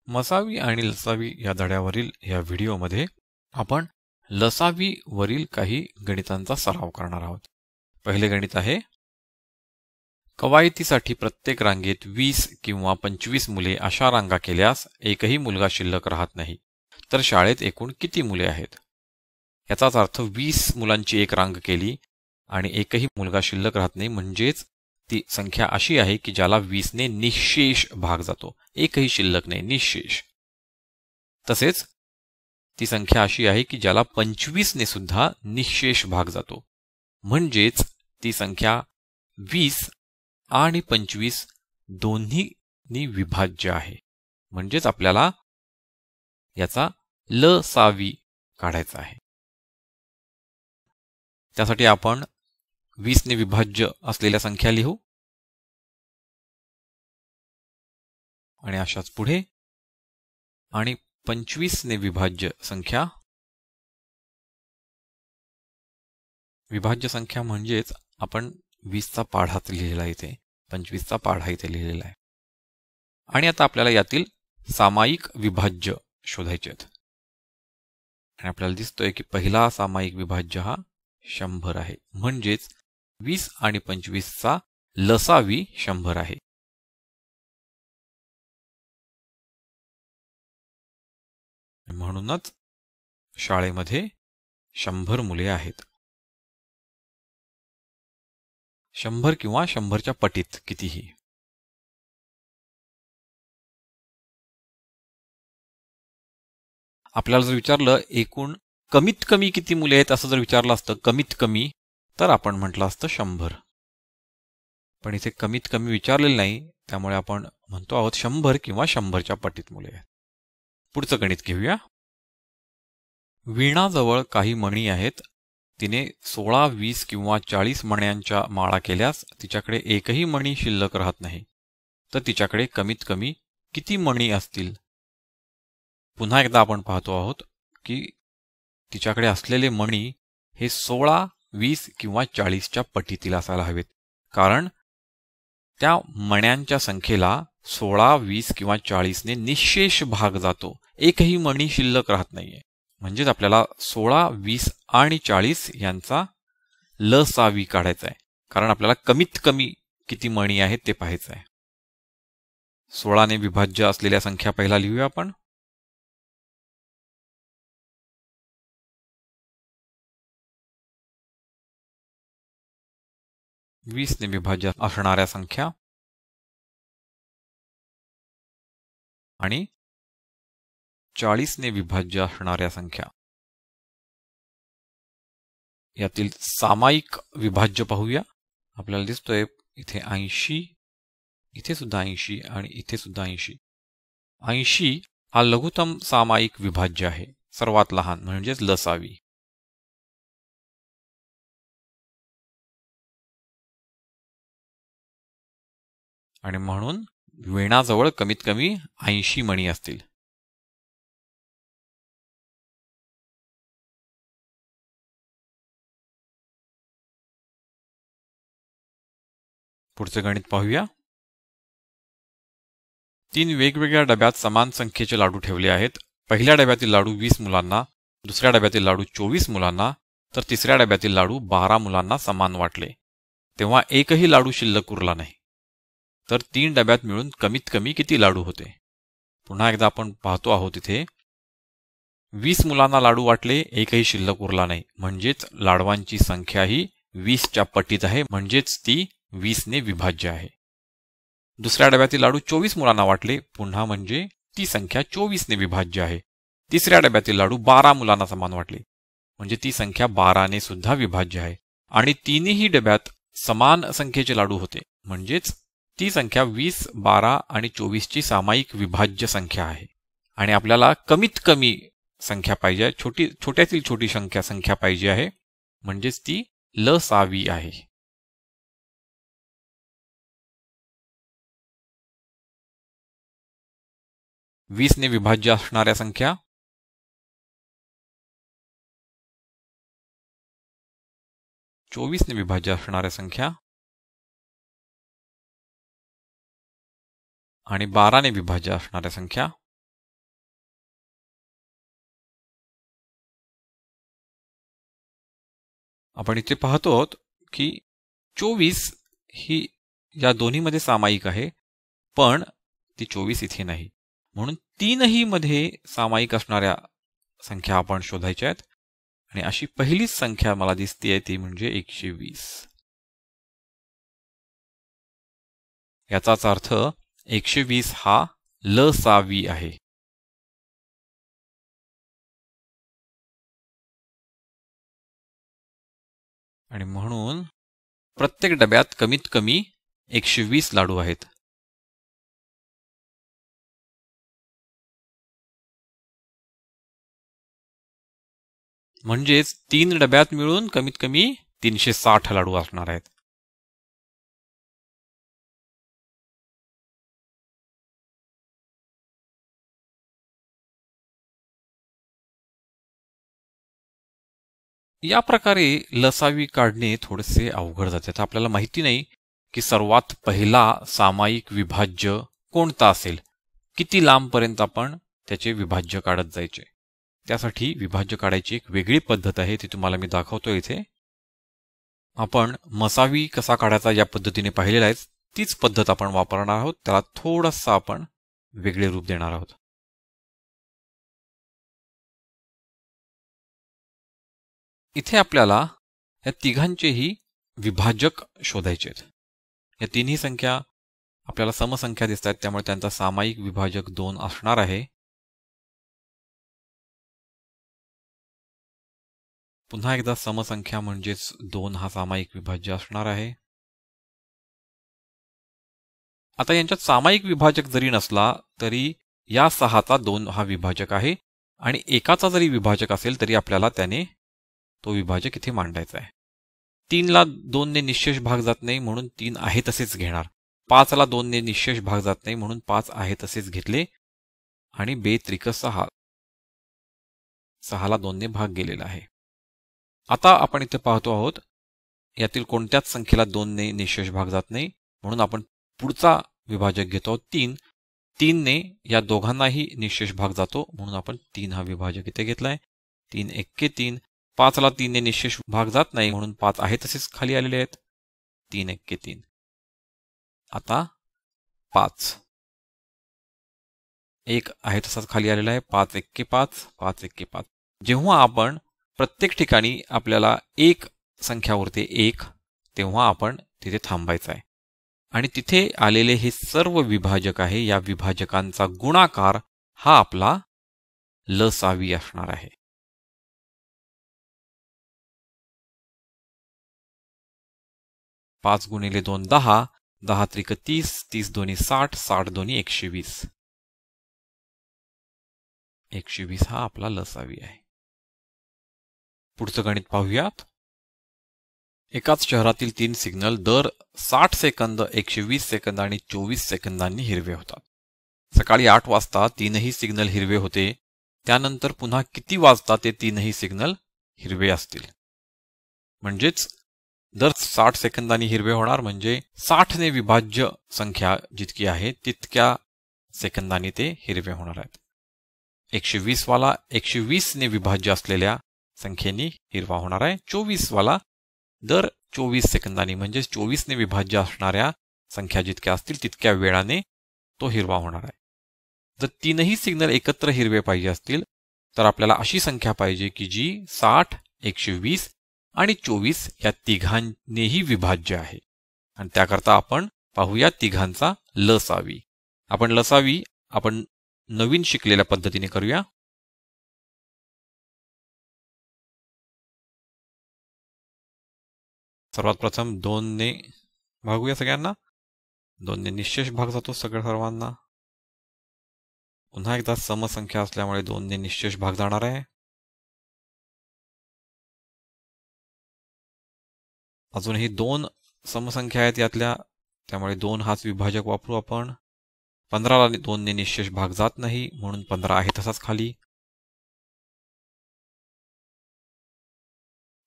मसावी आणि लसावी या धड्यावरील या व्हिडिओमध्ये आपण लसावी वरील काही गणितांचा सराव करणार आहोत। पहिले गणित आहे, कवायतीसाठी प्रत्येक रांगेत 20 किंवा 25 मुले अशा रांगा केल्यास एकही मुलगा शिल्लक राहत नाही, तर शाळेत एकूण किती मुले आहेत? याचाच अर्थ 20 मुलांची एक रांग केली आणि एकही मुलगा शिल्लक राहत नाही, म्हणजेच ती संख्या अशी आहे की ज्याला 20 ने निःशेष भाग जातो, एकही शिल्लक नाही, निःशेष। तसेच ती संख्या अशी आहे की ज्याला 25 ने सुद्धा निःशेष भाग जातो, म्हणजेच ती संख्या 20 आणि 25 दोन्हीनी विभाज्य आहे। म्हणजेच आपल्याला याचा लसावी काढायचा आहे। त्यासाठी आपण 20 ने विभाज्य असलेल्या संख्या लिहू आणि अशाच पुढे, आणि 25 ने विभाज्य संख्या, विभाज्य संख्या म्हणजेच आपण 20 चा पाढा लिहिलेला आहे इथे, 25 चा पाढा इथे लिहिलेला आहे। आणि आता आपल्याला यातील सामायिक विभाज्य शोधायचे आहेत आणि आपल्याला दिसतोय की पहिला सामायिक विभाज्य हा 100 आहे, म्हणजेच 20 आणि 25 चा लसावी 100 आहे। म्हणूनच शाळेमध्ये 100 मुले आहेत। 100 किंवा 100च्या पटीत कितीही। आपल्याला जर विचारलं एकूण कमीत कमी किती मुले आहेत असं जर विचारलं असतं, कमीत कमी, तर आपण म्हटलं असतं 100। पण इथे कमीत कमी विचारलेलं नाही, त्यामुळे आपण म्हणतो आहोत 100 किंवा 100च्या पटीत मुले आहेत। पुढचं गणित घेऊया। वीणाजवळ काही मणी आहेत, तिने 16, 20 किंवा 40 मण्यांच्या माळा केल्यास तिच्याकडे एकही मणी शिल्लक राहत नाही, तर तिच्याकडे कमीत कमी किती मणी असतील? पुन्हा एकदा आपण पाहतो आहोत की तिच्याकडे असलेले मणी हे 16, 20 किंवा 40च्या पटीतील असायला हवेत, कारण त्या मण्यांच्या संख्येला 16, 20 किंवा 40 ने निःशेष भाग जातो, एकही मणी शिल्लक राहत नाहीये। म्हणजेच आपल्याला 16, 20 आणि 40 यांचा लसावी काढायचा आहे, कारण आपल्याला कमीत कमी किती मणी आहेत ते पाहायचं आहे। 16 ने विभाज्य असलेल्या संख्या पहिला लिहूया आपण। वीस ने विभाज्य असणाऱ्या संख्या आणि 40 ने विभाज्य असणाऱ्या संख्या, यातील सामायिक विभाज्य पाहूया। आपल्याला दिसतोय इथे 80, इथे सुद्धा 80 आणि इथे सुद्धा 80। 80 हा लघुतम सामायिक विभाज्य आहे, सर्वात लहान, म्हणजेच लसावी। आणि म्हणून वीणाजवळ कमीत कमी 80 मणी असतील। पुढचे गणित पाहूया। 3 वेगवेगळ्या डब्यात समान संख्येचे लाडू ठेवले आहेत। पहिल्या डब्यातील लाडू 20 मुलांना, दुसऱ्या डब्यातील लाडू 24 मुलांना, तर तिसऱ्या डब्यातील लाडू 12 मुलांना समान वाटले, तेव्हा एकही लाडू शिल्लक उरला नाही, तर 3 डब्यात मिळून कमीत कमी किती लाडू होते? पुन्हा एकदा आपण पाहतो आहोत इथे 20 मुलांना लाडू वाटले, एकही शिल्लक उरला नाही, म्हणजेच लाडवांची संख्या ही 20च्या पटीत आहे, म्हणजेच ती 20 ने विभाज्य आहे। दुसऱ्या डब्यातील लाडू 24 मुलांना वाटले, पुन्हा म्हणजे ती संख्या 24 ने विभाज्य आहे। तिसऱ्या डब्यातील लाडू 12 मुलांना समान वाटले, म्हणजे ती संख्या 12 ने सुद्धा विभाज्य आहे। आणि तीनही डब्यात समान संख्येचे लाडू होते, म्हणजेच ती संख्या 20, 12 आणि 24 ची सामायिक विभाज्य संख्या आहे। आणि आपल्याला कमीत कमी संख्या पाहिजे, छोट्यातील छोटी संख्या पाहिजे आहे, म्हणजेच ती लसावी आहे। वीस ने विभाज्य असणाऱ्या संख्या, चोवीस ने विभाज्य असणाऱ्या संख्या आणि 12 ने विभाज्य असणाऱ्या संख्या आपण इथे पाहतो आहोत की 24 ही या दोन्हीमध्ये सामायिक आहे, पण ती 24 इथे नाही. म्हणून तीनही मध्ये सामायिक असणाऱ्या संख्या आपण शोधायच्या आहेत आणि अशी पहिलीच संख्या मला दिसतेय ती म्हणजे 120. याचाच अर्थ 120 हा लसावी आहे. आणि म्हणून प्रत्येक डब्यात कमीत कमी 120 लाडू आहेत. म्हणजेच 3 डब्यात मिळून कमीत कमी 360 लाडू असणार आहेत. या प्रकारे लसावी काढणे थोडेसे अवघड जाते. तर आपल्याला माहिती नाही की सर्वात पहिला सामायिक विभाज्य कोणता असेल, किती लांबपर्यंत आपण त्याचे विभाज्य काढत जायचे. त्यासाठी विभाज्य काढायची एक वेगळी पद्धत आहे, ती तुम्हाला मी दाखवतो इथे. आपण मसावी कसा काढायचा या पद्धतीने पाहिलेला आहे, तीच पद्धत आपण वापरणार आहोत. त्याला थोडंसं आपण वेगळे रूप देणार आहोत. इथे आपल्याला या तिघांचेही विभाजक शोधायचे आहेत. या तिन्ही संख्या आपल्याला समसंख्या दिसत आहेत, त्यामुळे त्यांचा सामायिक विभाजक 2 असणार आहे. पुन्हा एकदा समसंख्या म्हणजेच 2 हा सामायिक विभाज्य असणार आहे. आता यांच्यात सामायिक विभाजक जरी नसला तरी या 6चा 2 हा विभाजक आहे आणि एकाचा जरी विभाजक असेल तरी आपल्याला त्याने तो विभाजक इथे मांडायचा आहे. 3 ला 2 ने निशेष भाग जात नाही म्हणून 3 आहे तसेच घेणार. 5 ला 2 ने निशेष भाग जात नाही म्हणून 5 आहे तसेच घेतले आणि 2 त्रिक 6, 6 ला 2 ने भाग गेलेला आहे. आता आपण इथे पाहतो आहोत यातील कोणत्याच संख्येला 2 ने निशेष भाग जात नाही, म्हणून आपण पुढचा विभाजक घेतो आहोत 3. 3 ने या दोघांनाही निशेष भाग जातो म्हणून आपण 3 हा विभाजक इथे घेतलाय. 3 एक्के 3. 5 ला 3 ने निशेष भाग जात नाही म्हणून 5 आहे तसेच खाली आलेले आहेत. 3 एक्के 3. आता 5 1 आहे तसाच खाली आलेला आहे. 5 एक्के 5. 5 एक्के 5. जेव्हा आपण प्रत्येक ठिकाणी आपल्याला एक संख्या उरते 1, तेव्हा आपण तिथे थांबायचं आहे आणि तिथे आलेले हे सर्व विभाजक आहे. या विभाजकांचा गुणाकार हा आपला लसावी असणार आहे. 5 गुणिले 2 10, 10 त्रिक 30, 30 दोन्ही 60, 60 दोन्ही 120. 120 हा आपला लसावी आहे. पुढचं गणित पाहूयात. एकाच शहरातील 3 सिग्नल दर 60 सेकंद, 120 सेकंद आणि 24 सेकंदांनी हिरवे होतात. सकाळी 8 वाजता तीनही सिग्नल हिरवे होते. त्यानंतर पुन्हा किती वाजता ते तीनही सिग्नल हिरवे असतील? म्हणजेच दर 60 सेकंदांनी हिरवे होणार, म्हणजे 60 ने विभाज्य संख्या जितकी आहे तितक्या सेकंदांनी ते हिरवे होणार आहेत. 120 वाला 120 ने विभाज्य असलेल्या संख्येनी हिरवा होणार आहे. 24 वाला दर 24 सेकंदांनी म्हणजे 24 ने विभाज्य असणाऱ्या संख्या जितक्या असतील तितक्या वेळाने तो हिरवा होणार आहे. जर तीनही सिग्नल एकत्र हिरवे पाहिजे असतील तर आपल्याला अशी संख्या पाहिजे की जी 60, 120 आणि 24 या तिघांनीही विभाज्य आहे. आणि त्याकरता आपण पाहूया तिघांचा लसावी. आपण लसावी नवीन शिकलेल्या पद्धतीने करूया. सर्वात प्रथम 2 ने भागूया सगळ्यांना. 2 ने निशेष भाग जातो सर्वांना. पुन्हा एकदा समसंख्या असल्यामुळे 2 ने निशेष भाग जाणार आहे. अजूनही 2 समसंख्या आहेत यातल्या, त्यामुळे 2 हाच विभाजक वापरू आपण. 15 ला 2 ने निशेष भाग जात नाही म्हणून 15 आहे तसाच खाली.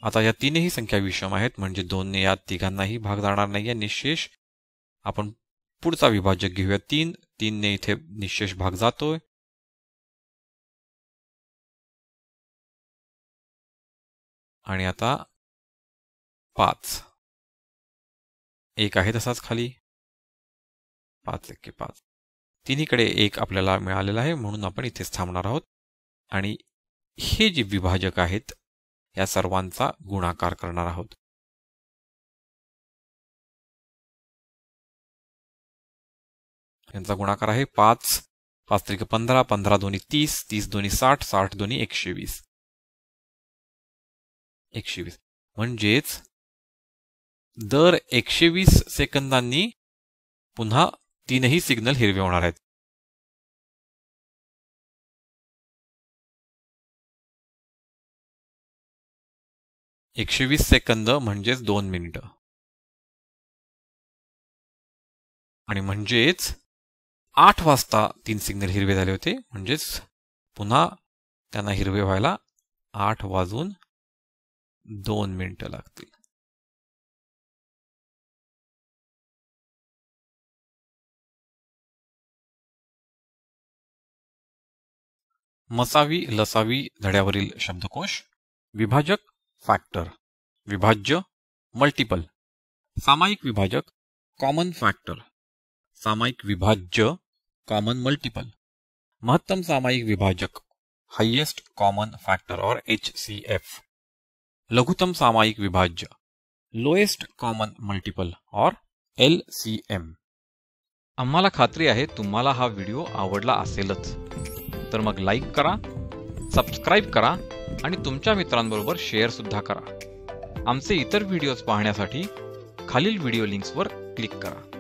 आता या तीनही संख्या विषम आहेत म्हणजे 2 ने या तिघांनाही भाग जाणार नाहीये निशेष. आपण पुढचा विभाजक घेऊया 3. 3 ने इथे निशेष भाग जातोय. आणि आता 5, 1 आहे तसाच खाली, 5 1 5, तिन्हीकडे 1 आपल्याला मिळालेला आहे, म्हणून आपण इथेच थांबणार आहोत आणि हे जे विभाजक आहेत या सर्वांचा गुणाकार करणार आहोत. यांचा गुणाकार आहे 5 5 त्रिक 15, 15 दोन्ही 30, 30 दोन्ही 60, 60 दोन्ही 120, 120. म्हणजेच दर 120 सेकंदांनी पुन्हा तीनही सिग्नल हिरवे होणार आहेत. – 120 सेकंद म्हणजेच 2 मिनिटं. आणि म्हणजेच 8 वाजता 3 सिग्नल हिरवे झाले होते, म्हणजेच पुन्हा त्यांना हिरवे व्हायला 8 वाजून 2 मिनिटं लागतील. मसावी लसावी धड्यावरील शब्दकोश. विभाजक फॅक्टर, विभाज्य मल्टिपल, सामायिक विभाजक कॉमन फॅक्टर, सामायिक विभाज्य कॉमन मल्टिपल, महत्तम सामायिक विभाजक हाईएस्ट कॉमन फॅक्टर और HCF, लघुतम सामायिक विभाज्य लोएस्ट कॉमन मल्टिपल और LCM. आम्हाला खात्री आहे तुम्हाला हा व्हिडिओ आवडला असेलच, तर मग लाईक करा, सबस्क्राईब करा आणि तुमच्या मित्रांबरोबर शेअर सुद्धा करा. आमचे इतर व्हिडिओज पाहण्यासाठी खालील व्हिडिओ लिंक्सवर क्लिक करा.